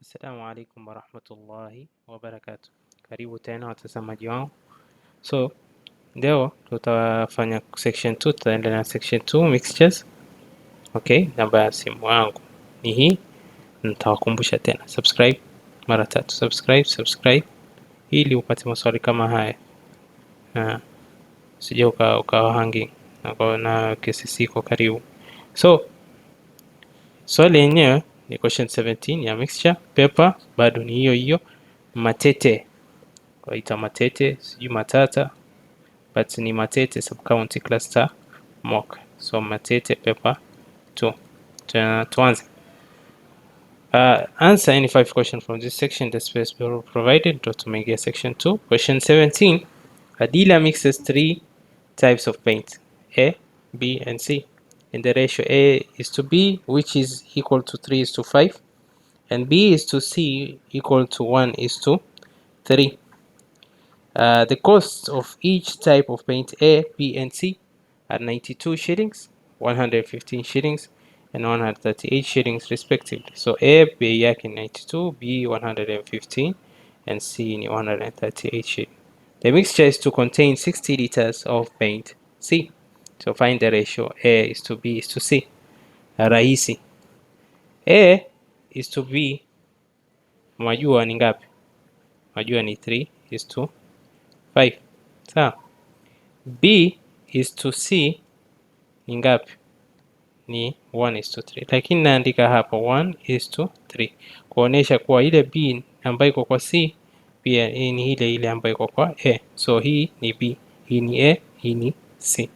Assalamu alaikum warahmatullahi wabarakatuh. Karibu tena watazamaji wangu. So leo tutafanya section 2, tutaendelea na section 2 mixtures. Okay, namba ya simu yangu ni hii. Nitawakumbusha tena subscribe mara 3, subscribe ili upate maswali kama haya. Usije ukawa hanging na kesi iko karibu. So swali yenyewe ni question 17 ya mixture paper, bado ni hiyo MATETE. Waita MATETE, sijui matata, but ni MATETE sub-county cluster mock. So MATETE paper 2. Tuanze. Answer any 5 questions from this section. The space provided. Tumeingia section 2. Question 17. A dealer mixes 3 types of paint, A, B, and C. And the ratio A is to B, which is equal to 3:5, and B is to C, equal to 1:3. The costs of each type of paint A, B, and C are 92 shillings, 115 shillings, and 138 shillings respectively. So A bei yake 92, B 115, and C ni 138 shillings. The mixture is to contain 60 liters of paint C. So find the ratio A is to B is to C. Rahisi. A is to B, majua ni ngapi? Majua ni 3:5. Sawa. B is to C ni ngapi? Ni 1:3, lakini naandika hapa 1:3 kuonesha kuwa ile B ambayo iko kwa C pia ni ile ambayo iko kwa A. So hii ni B, hii ni A, hii ni C.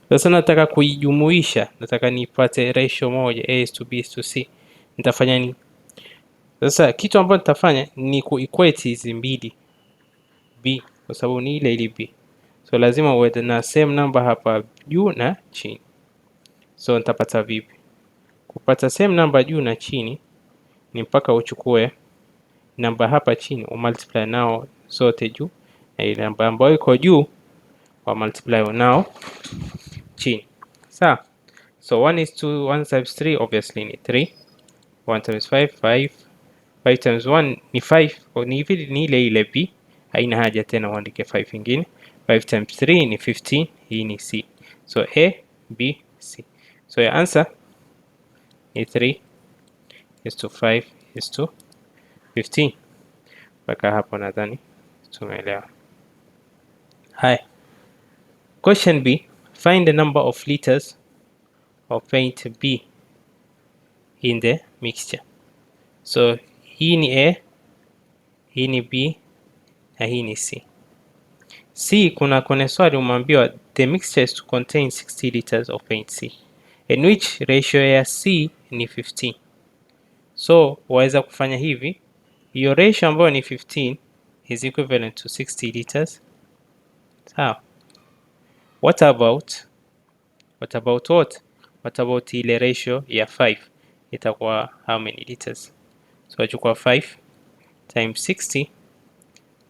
Sasa nataka kuijumuisha, nataka nipate ratio moja, A is to B is to C. Nitafanya nini? Sasa kitu ambacho nitafanya ni kuequate hizi mbili B, kwa sababu ni ile B. So lazima uwe na same number hapa juu na chini. So nitapata vipi? Kupata same number juu na chini ni mpaka uchukue namba hapa chini umultiply nao zote juu, na ile namba ambayo iko juu wa multiply nao chini. Sawa? So 1 times 3 obviously ni 3. 1 times 5, 5. 5 times 1 ni 5. Ni ile B, haina haja tena uandike 5 ingine. 5 times 3 ni 15. Hii ni C. So A, B, C. So your answer ni 3:5:15. Mpaka hapo nadhani tumeelewa. Haya. Question B. Find the number of liters of paint B in the mixture. So hii ni A, hii ni B, na hii ni C. C kuna swali umeambiwa the mixture is to contain 60 liters of paint C, in which ratio ya C ni 15. So waweza kufanya hivi, hiyo ratio ambayo ni 15 is equivalent to 60 liters. Sawa. What about what? What about ile ratio ya 5? Itakuwa how many liters? So achukua 5 times 60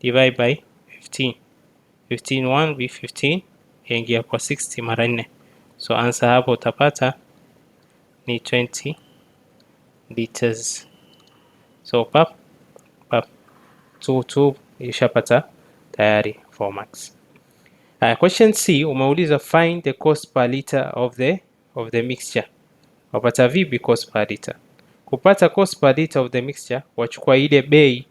divide by 15. 15 1 be 15, yaingia kwa 60 mara 4. So answer hapo utapata ni 20 liters. So pap 2 ishapata tayari 4 marks. Question C umeuliza find the cost per liter of the mixture. Wapata vipi cost per liter? Kupata cost per liter of the mixture wachukua ile bei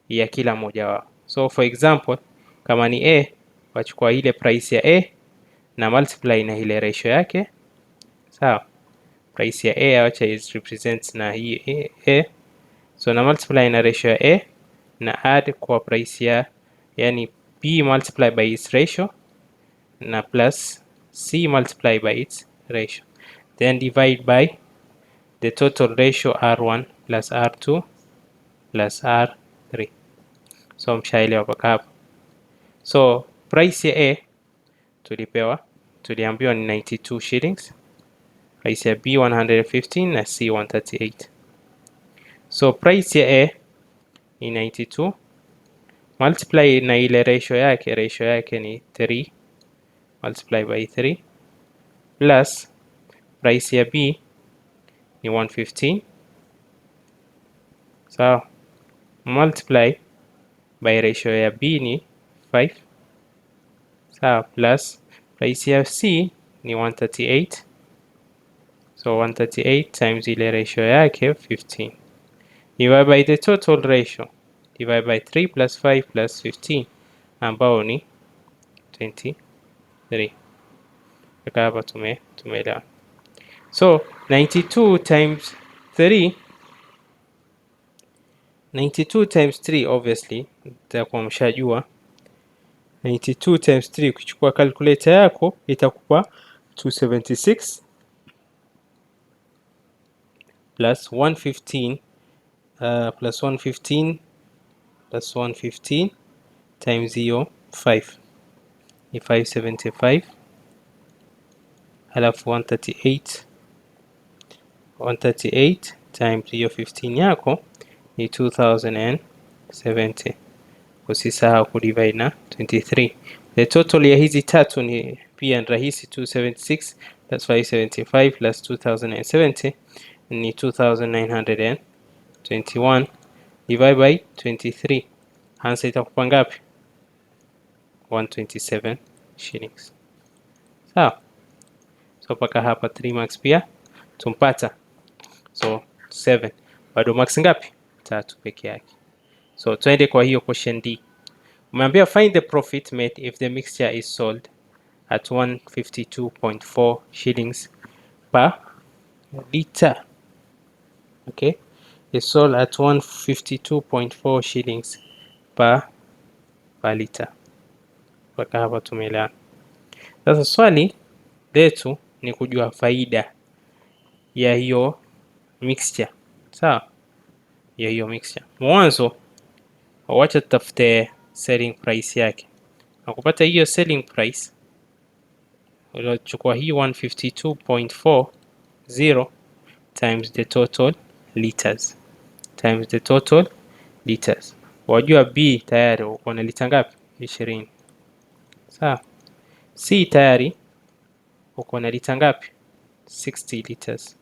ya kila moja wao. So for example, kama ni A wachukua ile price ya A na multiply na ile ratio yake. Sawa. Price ya A acha is represents na hii A. So na multiply na ratio ya A na add kwa price ya, yani B multiply by its ratio na plus C multiply by its ratio, then divide by the total ratio R1 plus R2 plus R3. So mshaelewa mpaka hapo. So price ya A tuliambiwa ni 92 shillings, price ya B 115 na C 138. So price ya A ni 92 multiply na ile ratio yake ni 3 multiply by 3 plus price ya B ni 115. Sawa. multiply by ratio ya B ni 5, sawa, plus price ya C ni 138, so 138 times ile ratio yake 15 divide by the total ratio divide by 3 plus 5 plus 15 ambao ni 23. Mpaka hapa tumeelewa. So 92 times 3, 92 times 3 obviously itakuwa mshajua 92 times 3 ukichukua calculator yako itakupa 276 plus 115 plus 115 plus 115 times hiyo 5 ni 575, halafu 138 times hiyo 15 yako ni 2070. Usisahau kudivide na 23. The total ya hizi tatu ni pia rahisi, 276 plus 575 plus 2070 ni 2921 divide by 23. Answer itakupa ngapi? 127 shillings. Sawa. So paka hapa 3 marks pia tumpata. So 7. Bado marks ngapi? 3 peke yake. So twende kwa hiyo question D. Umeambia find the profit made if the mixture is sold at 152.4 shillings per liter. Okay, it's sold at 152.4 shillings per liter. Mpaka hapa tumeelewana. Sasa swali letu ni kujua faida ya hiyo mixture. Sawa, ya hiyo mixture. Mwanzo wacha tutafute selling price yake. Na kupata hiyo selling price unachukua hii 152.40 times the total liters times the total liters. Wajua B tayari uko na lita ngapi? 20. Sawa. C tayari uko na lita ngapi? 60 liters.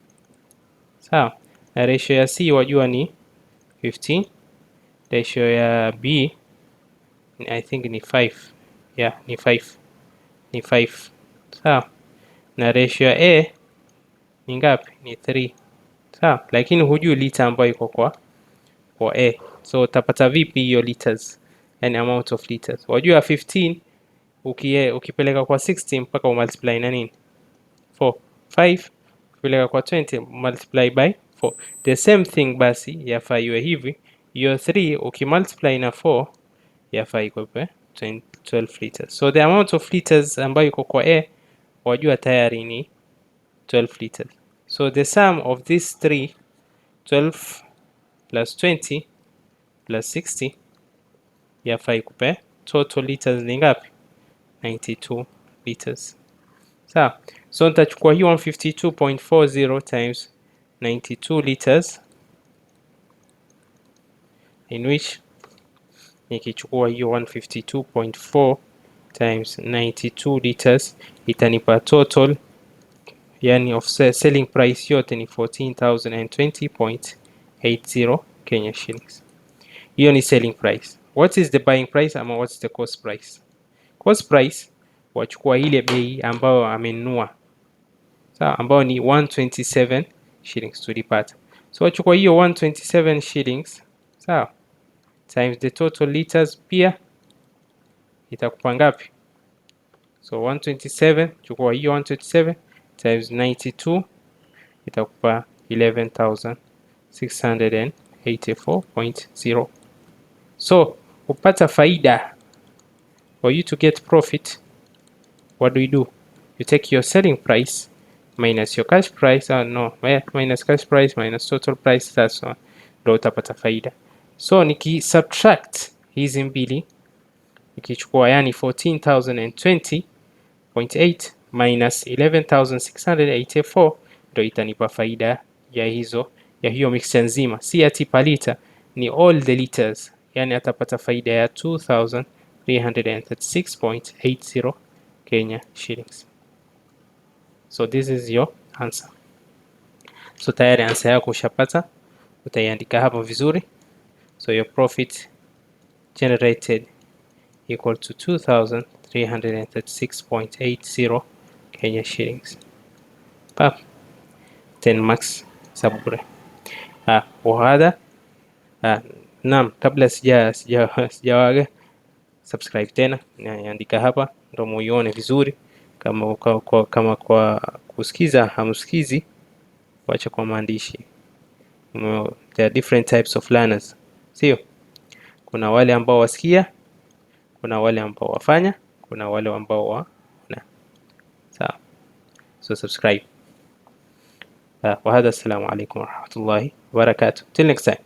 Sawa. Na ratio ya C wajua ni 15. Ratio ya B I think ni 5. Yeah, ni 5. Ni 5. Sawa. Na ratio ya A ni ngapi? Ni 3. Sawa, lakini hujui lita ambayo iko kwa A. So utapata vipi hiyo liters? Yani amount of liters. Wajua 15 ukipeleka kwa 60 mpaka umultiply na nini? 4. 5 ukipeleka kwa 20 multiply by 4. The same thing basi yafaa iwe hivi. Hiyo 3 ukimultiply na 4 yafaa iko 12 liters. So the amount of liters ambayo iko kwa A wajua tayari ni 12 liters. So the sum of these three, 12 plus 20 plus 60 yafaa ikupe total liters ni ngapi? 92 liters. Sawa. So nitachukua hii 152.40 times 92 liters, in which nikichukua hiyo 152.4 times 92 liters itanipa total, yani of selling price yote ni 14,020.80 Kenya shillings. Hiyo ni selling price. What is the buying price ama what's the cost price? Cost price wachukua ile bei ambayo amenunua, sawa, ambayo ni 127 shillings tulipata. So wachukua hiyo 127 shillings, sawa, times the total liters pia itakupa ngapi? So 127, chukua hiyo 127 times 92 itakupa 11,684.0. So upata faida. For you to get profit, what do? You take your selling price minus your cash price, minus cash price minus total price, that's one, ndio utapata faida. So nikisubtract hizi mbili, nikichukua yani 14,020.8 minus 11,684 ndio itanipa faida ya hiyo mixture nzima, si ati per liter, ni all the liters, yani atapata faida ya 2,336.80 Kenya shillings. So this is your answer. So tayari answer yako ushapata, utaiandika hapo vizuri. So So your profit generated equal to 2,336.80 Kenya shillings. Pap 10 max sabure. وهذا naam, kabla sijawaga, subscribe tena, andika hapa ndio muione vizuri. Kama kwa kusikiza hamsikizi, wacha kwa maandishi. There are different types of learners, sio? Kuna wale ambao wasikia, kuna wale ambao wafanya, kuna wale ambao waona. Sawa, so subscribe. وهذا السلام عليكم ورحمة الله وبركاته. Till next time.